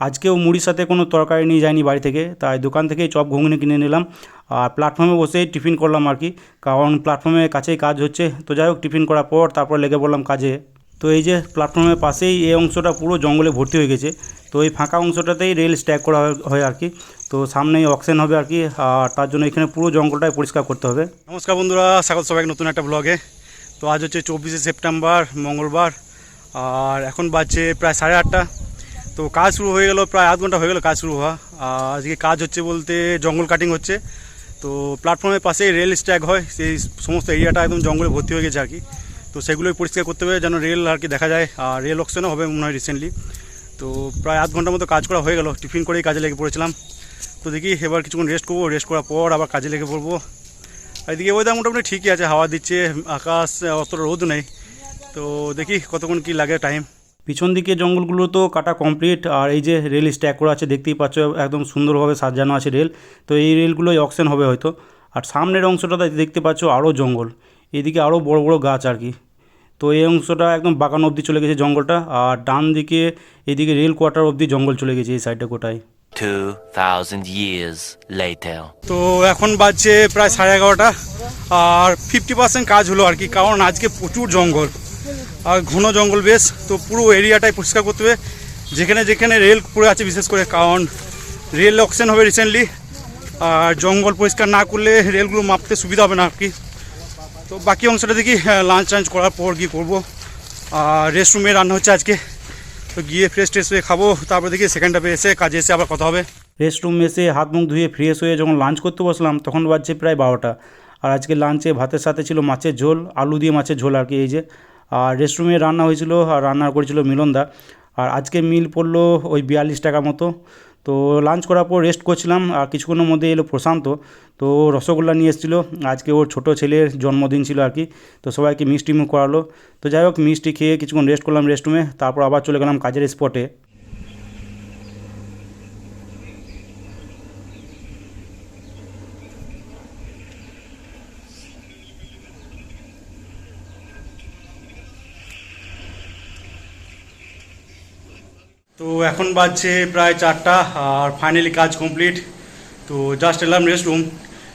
আজকেও মুড়ির সাথে কোনো তরকারি নিয়ে যায়নি বাড়ি থেকে, তাই দোকান থেকেই চপ ঘুগনি কিনে নিলাম আর প্ল্যাটফর্মে বসেই টিফিন করলাম আর কি, কারণ প্ল্যাটফর্মের কাছেই কাজ হচ্ছে। তো যাই হোক, টিফিন করার পর তারপর লেগে পড়লাম কাজে। তো এই যে প্ল্যাটফর্মের পাশেই এই অংশটা পুরো জঙ্গলে ভর্তি হয়ে গেছে। তো এই ফাঁকা অংশটাতেই রেল স্ট্যাক করা হয় আর কি। তো সামনেই অকশন হবে আর কি, আর তার জন্য এখানে পুরো জঙ্গলটাই পরিষ্কার করতে হবে। নমস্কার বন্ধুরা, স্বাগত সবাই নতুন একটা ব্লগে। তো আজ হচ্ছে 24শে সেপ্টেম্বর, মঙ্গলবার, আর এখন বাজছে প্রায় 8:30। তো কাজ শুরু হয়ে গেল, প্রায় আধ ঘন্টা হয়ে গেল কাজ শুরু হওয়া। আর আজকে কাজ হচ্ছে বলতে জঙ্গল কাটিং হচ্ছে। তো প্ল্যাটফর্মের পাশেই রেল স্ট্যাক হয়, সেই সমস্ত এরিয়াটা একদম জঙ্গলে ভর্তি হয়ে গেছে আর কি। তো সেগুলোই পরিষ্কার করতে হবে যেন রেল আর কি দেখা যায়, আর রেল অকশনও হবে মনে হয় রিসেন্টলি। তো প্রায় আধ ঘন্টার মতো কাজ করা হয়ে গেল, টিফিন করেই কাজে লেগে পড়েছিলাম। তো দেখি এবার কিছুক্ষণ রেস্ট করবো, রেস্ট করার পর আবার কাজে লেগে পড়বো। আর এদিকে ওয়েদার মোটামুটি ঠিকই আছে, হাওয়া দিচ্ছে, আকাশ অতটা রোদ নেই। তো দেখি কতক্ষণ কি লাগে টাইম। পিছন দিকে জঙ্গলগুলো তো কাটা কমপ্লিট, আর এই যে রেল স্ট্যাক করা আছে দেখতেই পাচ্ছ, একদম সুন্দরভাবে সাজানো আছে রেল। তো এই রেলগুলোই অকশন হবে হয়তো। আর সামনের অংশটাতে দেখতে পাচ্ছ আরও জঙ্গল, এদিকে আরও বড় বড় গাছ আর কি। তো এই অংশটা একদম বাগান অবধি চলে গেছে জঙ্গলটা, আর ডান দিকে এদিকে রেল কোয়ার্টার অবধি জঙ্গল চলে গেছে এই সাইডটা গোটায়। 2000 years later. তো এখন বাজছে প্রায় 11:30, আর 50% কাজ হলো আর কি, কারণ আজকে প্রচুর জঙ্গল আর ঘন জঙ্গল বেশ। তো পুরো এরিয়াটাই পরিষ্কার করতে হবে, যেখানে যেখানে রেল পড়ে আছে বিশেষ করে, কারণ রেল অকশন হবে রিসেন্টলি। আর জঙ্গল পরিষ্কার না করলে রেলগুলো মাপতে সুবিধা হবে না আর কি। তো বাকি অংশটা দেখি লাঞ্চ টাঞ্চ করার পর গিয়ে করবো। আর রেস্টরুমে রান্না হচ্ছে আজকে, তো গিয়ে ফ্রেশ ট্রেশ হয়ে খাবো, তারপরে দেখি সেকেন্ড হাফে এসে কাজে এসে আবার কথা হবে। রেস্টরুম এসে হাত মুখ ধুয়ে ফ্রেশ হয়ে যখন লাঞ্চ করতে বসলাম তখন বাজছে প্রায় 12টা। আর আজকে লাঞ্চে ভাতের সাথে ছিল মাছের ঝোল, আলু দিয়ে মাছের ঝোল আর কি এই যে। আর রেস্টরুমে রান্না হয়েছিল, আর রান্না করেছিল মিলনদা। আর আজকে মিল পড়লো ওই 42 টাকা মতো। তো লাঞ্চ করার পর রেস্ট করছিলাম, আর কিছুক্ষণের মধ্যে এলো প্রশান্ত। তো রসগোল্লা নিয়ে এসেছিলো, আজকে ওর ছোটো ছেলের জন্মদিন ছিল আর কি। তো সবাইকে মিষ্টি মুখ করালো। তো যাই হোক, মিষ্টি খেয়ে কিছুক্ষণ রেস্ট করলাম রেস্টরুমে, তারপর আবার চলে গেলাম কাজের স্পটে। তো এখন বাজছে প্রায় 4টা, আর ফাইনালি কাজ কমপ্লিট। তো জাস্ট এলাম রেস্টরুম।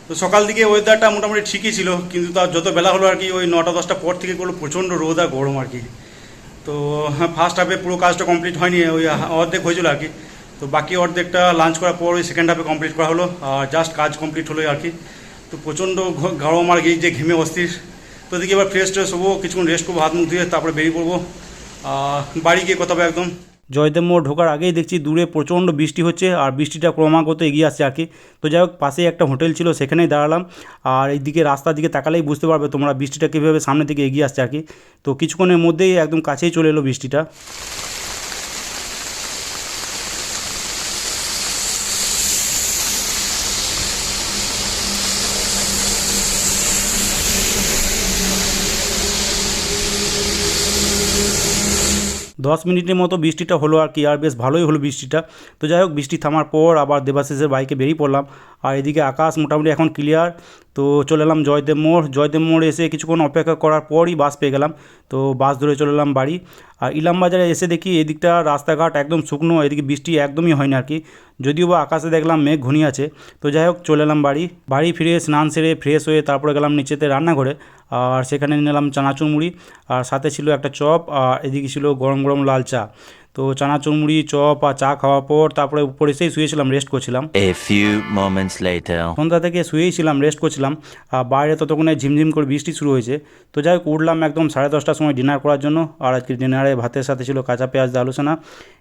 তো সকাল দিকে ওয়েদারটা মোটামুটি ঠিকই ছিল, কিন্তু তার যত বেলা হলো আর কি, ওই 9টা-10টা পর থেকে করলো প্রচণ্ড রোদ আর গরম আর কি। তো হ্যাঁ, ফার্স্ট হাফে পুরো কাজটা কমপ্লিট হয়নি, ওই অর্ধেক হয়েছিল আর কি। তো বাকি অর্ধেকটা লাঞ্চ করার পর ওই সেকেন্ড হাফে কমপ্লিট করা হলো, আর জাস্ট কাজ কমপ্লিট হলো আর কি। তো প্রচণ্ড গরম আর কি, যে ঘেমে অস্থির। তো দেখি এবার ফ্রেশ ট্রেশ হবো, কিছুক্ষণ রেস্ট করবো, হাত মুখ ধুয়ে তারপরে বেরিয়ে পড়বো বাড়ি গিয়ে কথা হবে একদম। জয়দেব মোড় ঢোকার আগেই দেখছি দূরে প্রচণ্ড বৃষ্টি হচ্ছে, আর বৃষ্টিটা ক্রমাগত এগিয়ে আসছে আর কি। তো যাই হোক, পাশেই একটা হোটেল ছিল, সেখানেই দাঁড়ালাম। আর এইদিকে রাস্তার দিকে তাকালেই বুঝতে পারবে তোমরা বৃষ্টিটা কীভাবে সামনের দিকে এগিয়ে আসছে আর কি। তো কিছুক্ষণের মধ্যেই একদম কাছেই চলে এলো বৃষ্টিটা। 10 মিনিটের মতো বৃষ্টিটা হলো আর কি, আর বেশ ভালোই হলো বৃষ্টিটা। তো যাই হোক, বৃষ্টি থামার পর আবার দেবাশিসের বাইকে বেরিয়ে পড়লাম। আর এদিকে আকাশ মোটামুটি এখন ক্লিয়ার। তো চলে এলাম জয়দেব মোড়। জয়দেব মোড়ে এসে কিছুক্ষণ অপেক্ষা করার পরই বাস পেয়ে গেলাম। তো বাস ধরে চলে এলাম বাড়ি। আর ইলাম বাজারে এসে দেখি এদিকটা রাস্তাঘাট একদম শুকনো, এদিকে বৃষ্টি একদমই হয় না আর কি, যদিও বা আকাশে দেখলাম মেঘ ঘনিয়ে আছে। তো যাই হোক, চলে এলাম বাড়ি ফিরে স্নান সেরে ফ্রেশ হয়ে তারপরে গেলাম নিচেতে রান্নাঘরে। আর সেখানে নিলাম চানাচুর মুড়ি, আর সাথে ছিল একটা চপ, আর এদিকে ছিল গরম গরম লাল চা। তো চানাচুর মুড়ি, চপ আর চা খাওয়ার পর তারপরে উপরে এসেই শুয়েছিলাম, রেস্ট করছিলাম। A few moments later. সন্ধ্যা থেকে শুয়েই ছিলাম, রেস্ট করছিলাম। আর বাইরে ততক্ষণে ঝিমঝিম করে বৃষ্টি শুরু হয়েছে। তো যাই হোক, উঠলাম একদম 10:30টার সময় ডিনার করার জন্য। আর আজকে ডিনারে ভাতের সাথে ছিল কাঁচা পেঁয়াজ দিয়ে আলোচনা,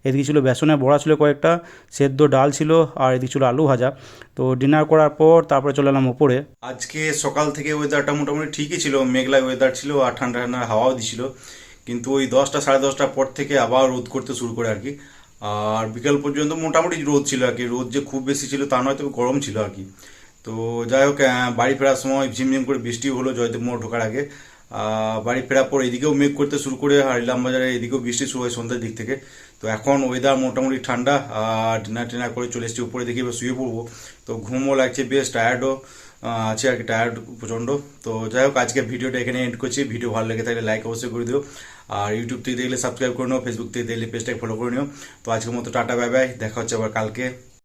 এদিকে ছিল বেসনের বড়া ছিল কয়েকটা, সেদ্ধ ডাল ছিল, আর এদিকে ছিল আলু ভাজা। তো ডিনার করার পর তারপরে চলে এলাম উপরে। আজকে সকাল থেকে ওয়েদারটা মোটামুটি ঠিকই ছিল, মেঘলা ওয়েদার ছিল, আর ঠান্ডা ঠান্ডা হাওয়াও দিছিল। কিন্তু ওই 10টা 10:30টার পর থেকে আবার রোদ করতে শুরু করে আর কি। আর বিকাল পর্যন্ত মোটামুটি রোদ ছিল আর কি, রোদ যে খুব বেশি ছিল তা নয়, তবে গরম ছিল আর কি। তো যাই হোক, বাড়ি ফেরার সময় ঝিমঝিম করে বৃষ্টি হলো জয়দেব মোড় ঢোকার আগে। বাড়ি ফেরার পর এদিকেও মেঘ করতে শুরু করে, আর ইলাম বাজারে এদিকেও বৃষ্টি শুরু হয় সন্ধ্যার দিক থেকে। তো এখন ওয়েদার মোটামুটি ঠান্ডা, আর ডিনার টিনার করে চলে এসেছি উপরে, দেখি এবার শুয়ে পড়বো। তো ঘুমও লাগছে বেশ, টায়ার্ডও আছে আর কি, টায়ার্ড প্রচণ্ড। তো যাই হোক, আজকে ভিডিওটা এখানে এন্ড করছি। ভিডিও ভালো লেগে থাকলে লাইক অবশ্যই করে দিও, আর ইউটিউব থেকে দেখলে সাবস্ক্রাইব করে নিও, ফেসবুক থেকে দেখলে পেজটাকে ফলো করে নিও। তো আজকের মতো টাটা, বাই বাই, দেখা হচ্ছে আবার কালকে।